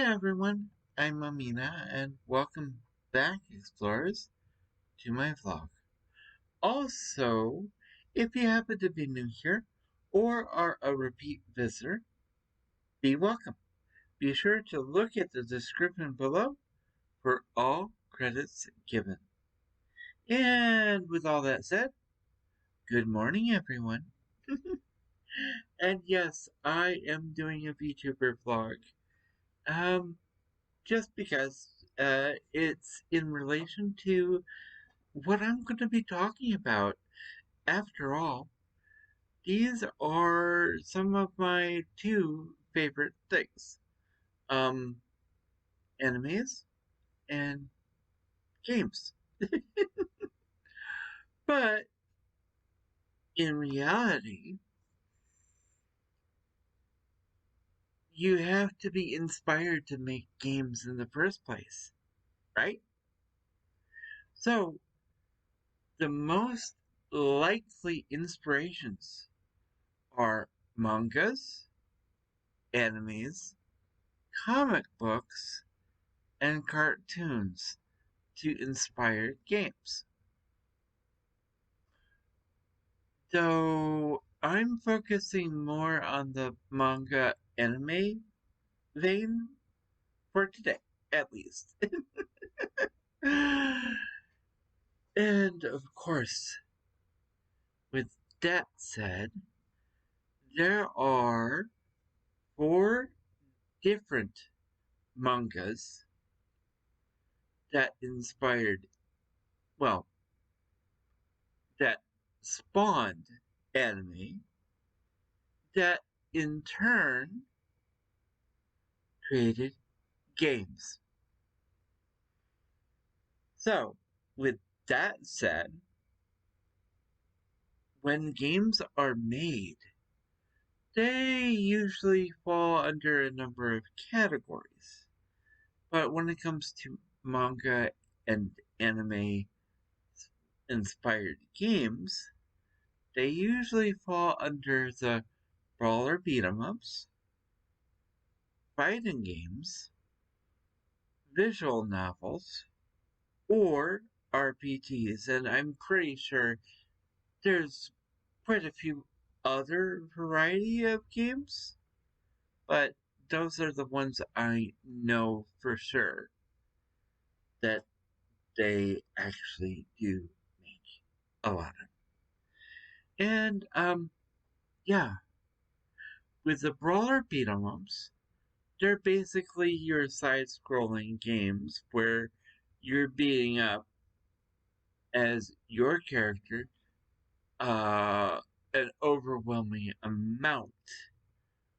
Everyone, I'm Amena and welcome back, explorers, to my vlog. Also, if you happen to be new here or are a repeat visitor, be welcome. Be sure to look at the description below for all credits given. And with all that said, good morning, everyone. And yes, I am doing a VTuber vlog. Just because it's in relation to what I'm going to be talking about. After all, these are some of my two favorite things. Um, Animes and games. But in reality, you have to be inspired to make games in the first place, right? So, the most likely inspirations are mangas, animes, comic books, and cartoons to inspire games. So I'm focusing more on the manga anime vein for today, at least. And of course, with that said, there are four different mangas that inspired, well, that spawned anime that in turn created games. So, with that said, when games are made, they usually fall under a number of categories. But when it comes to manga and anime inspired games, they usually fall under the brawler beat 'em ups, fighting games, visual novels, or RPGs. And I'm pretty sure there's quite a few other variety of games, but those are the ones I know for sure that they actually do make a lot of. And yeah, with the brawler beat 'em ups, they're basically your side-scrolling games where you're beating up as your character an overwhelming amount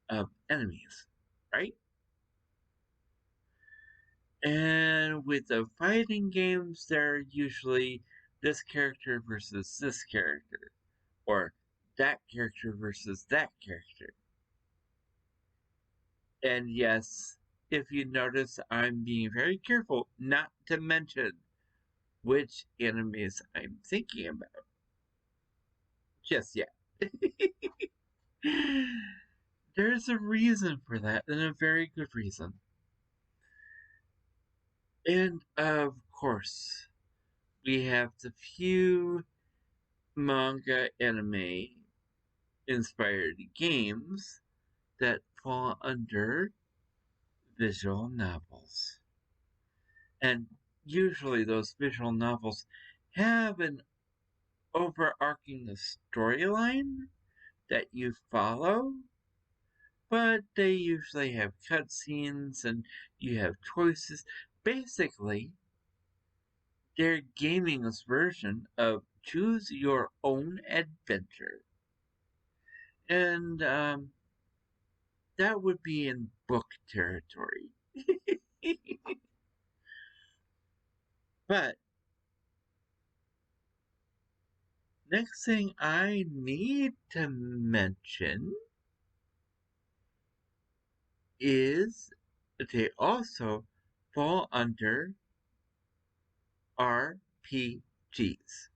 of enemies, right? And with the fighting games, they're usually this character versus this character, or that character versus that character. And yes, if you notice, I'm being very careful not to mention which enemies I'm thinking about just yet. There's a reason for that, and a very good reason. And of course, we have the few manga anime inspired games that fall under visual novels. And usually those visual novels have an overarching storyline that you follow, but they usually have cutscenes and you have choices. Basically, they're gaming's version of choose your own adventure. And that would be in book territory. But next thing I need to mention is they also fall under RPGs,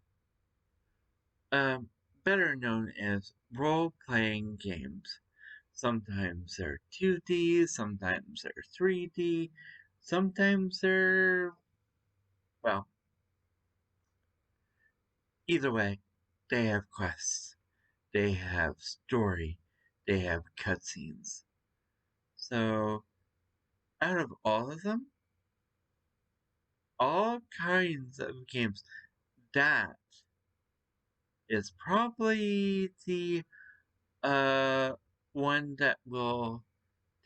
better known as role-playing games. Sometimes they're 2D, sometimes they're 3D, sometimes they're, well, either way, they have quests, they have story, they have cutscenes. So, out of all of them, all kinds of games, that is probably the uh, one that will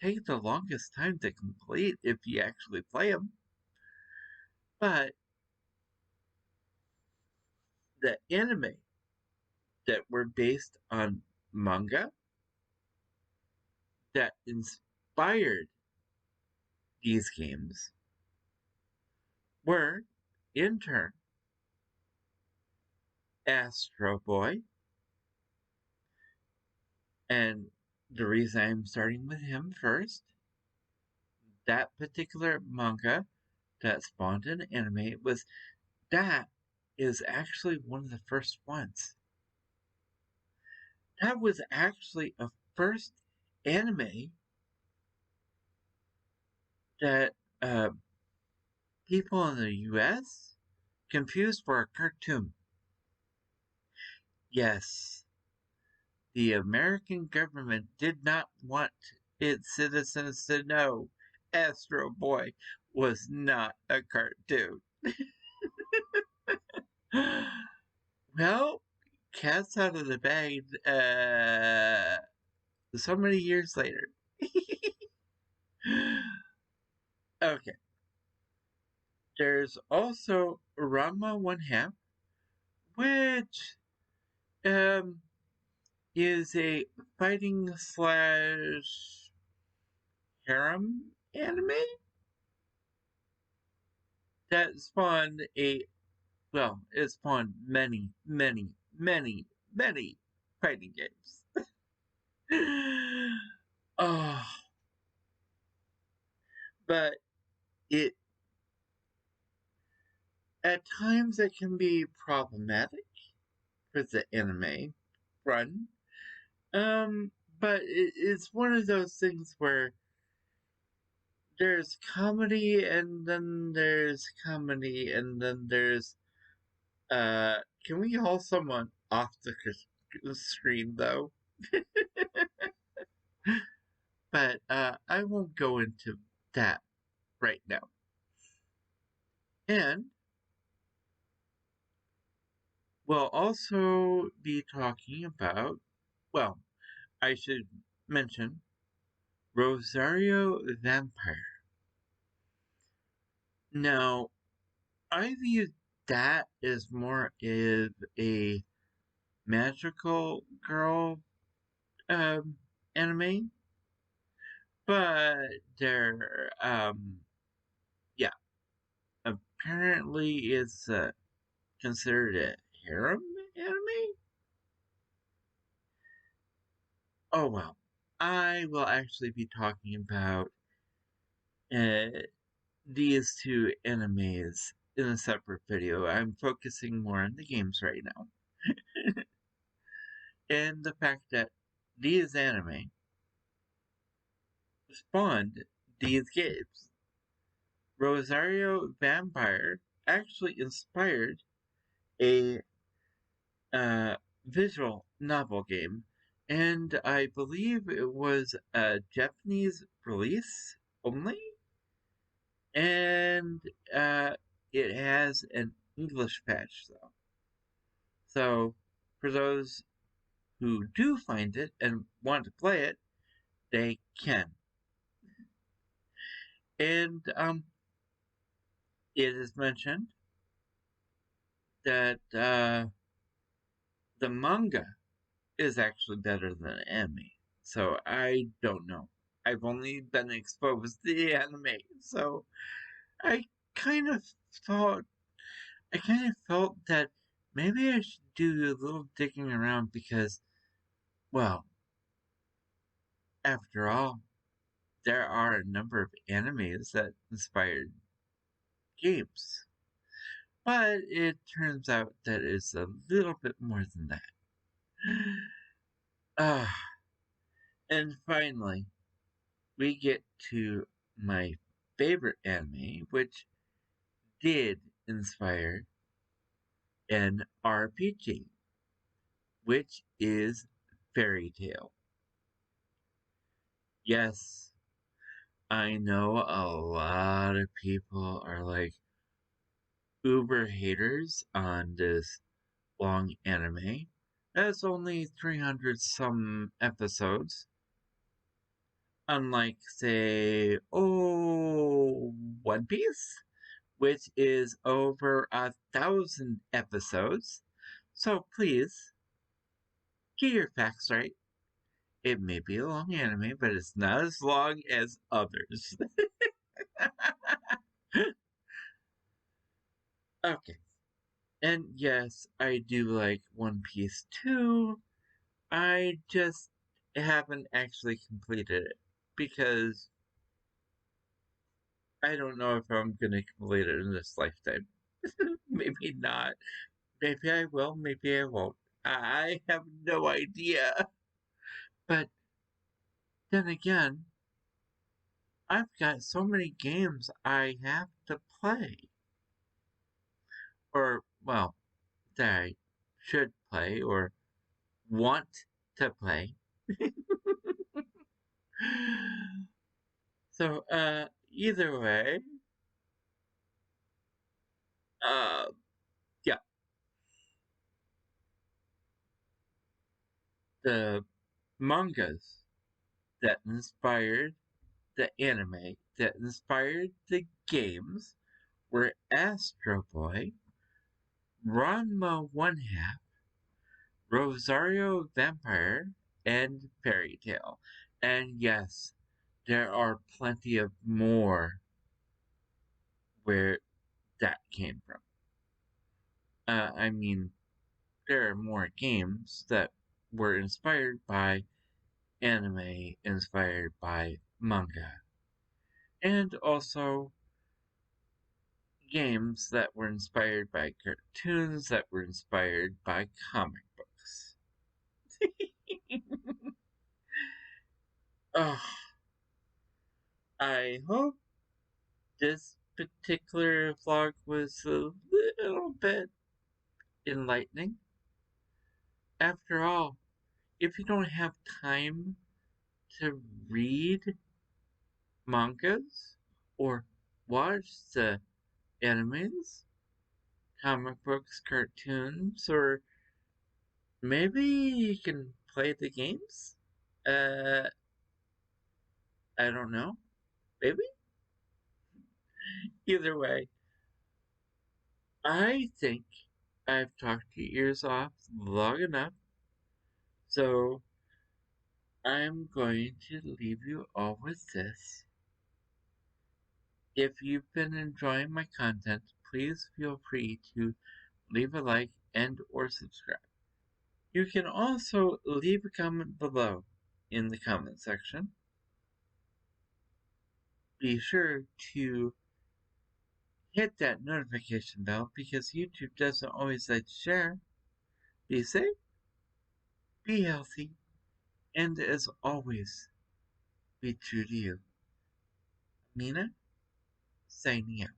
take the longest time to complete if you actually play them. But the anime that were based on manga that inspired these games were, in turn, Astro Boy. And the reason I'm starting with him first, that particular manga that spawned an anime that is actually one of the first ones. That was actually a first anime that people in the US confused for a cartoon. Yes, the American government did not want its citizens to know Astro Boy was not a cartoon. Well, cat's out of the bag so many years later. Okay. There's also Rama One Half, which um, is a fighting slash harem anime that spawned it spawned many, many, many, many fighting games. Oh, but it at times it can be problematic for the anime run. But it's one of those things where there's comedy and then there's comedy and then there's can we haul someone off the screen though? But I won't go into that right now. And we'll also be talking about, well, I should mention Rosario Vampire. Now, I view that as more of a magical girl um, anime, but they're yeah, apparently it's considered a harem anime. Oh well, I will actually be talking about uh, these two animes in a separate video. I'm focusing more on the games right now, and the fact that these anime spawned these games. Rosario Vampire actually inspired a visual novel game, and I believe it was a Japanese release only, and uh, it has an English patch though. So for those who do find it and want to play it, they can. And it is mentioned that the manga is actually better than anime. So I don't know. I've only been exposed to the anime, so I kind of thought I kind of felt that maybe I should do a little digging around because, well, after all, there are a number of animes that inspired games. But it turns out that it's a little bit more than that. Ah, And finally, we get to my favorite anime, which did inspire an RPG, which is Fairy Tail. Yes, I know a lot of people are like uber haters on this long anime. That's only 300 some episodes. Unlike, say, One Piece, which is over 1,000 episodes. So please, get your facts right. It may be a long anime, but it's not as long as others. Okay. And yes, I do like One Piece too. I just haven't actually completed it because I don't know if I'm going to complete it in this lifetime. Maybe not. Maybe I will, maybe I won't. I have no idea. But then again, I've got so many games I have to play. Or, well, that I should play or want to play. So, either way, uh, yeah, the mangas that inspired the anime that inspired the games were Astro Boy, Ranma One Half, Rosario Vampire, and Fairy Tail. And yes, there are plenty of more where that came from. I mean, there are more games that were inspired by anime, inspired by manga, and also games that were inspired by cartoons that were inspired by comic books. Oh, I hope this particular vlog was a little bit enlightening. After all, if you don't have time to read mangas or watch the animes, comic books, cartoons, or maybe you can play the games? Uh, I don't know. Maybe? Either way, I think I've talked your ears off long enough, so I'm going to leave you all with this. If you've been enjoying my content, please feel free to leave a like and or subscribe. You can also leave a comment below in the comment section. Be sure to hit that notification bell because YouTube doesn't always like to share. Be safe, be healthy, and as always, be true to you. Mena, signing out.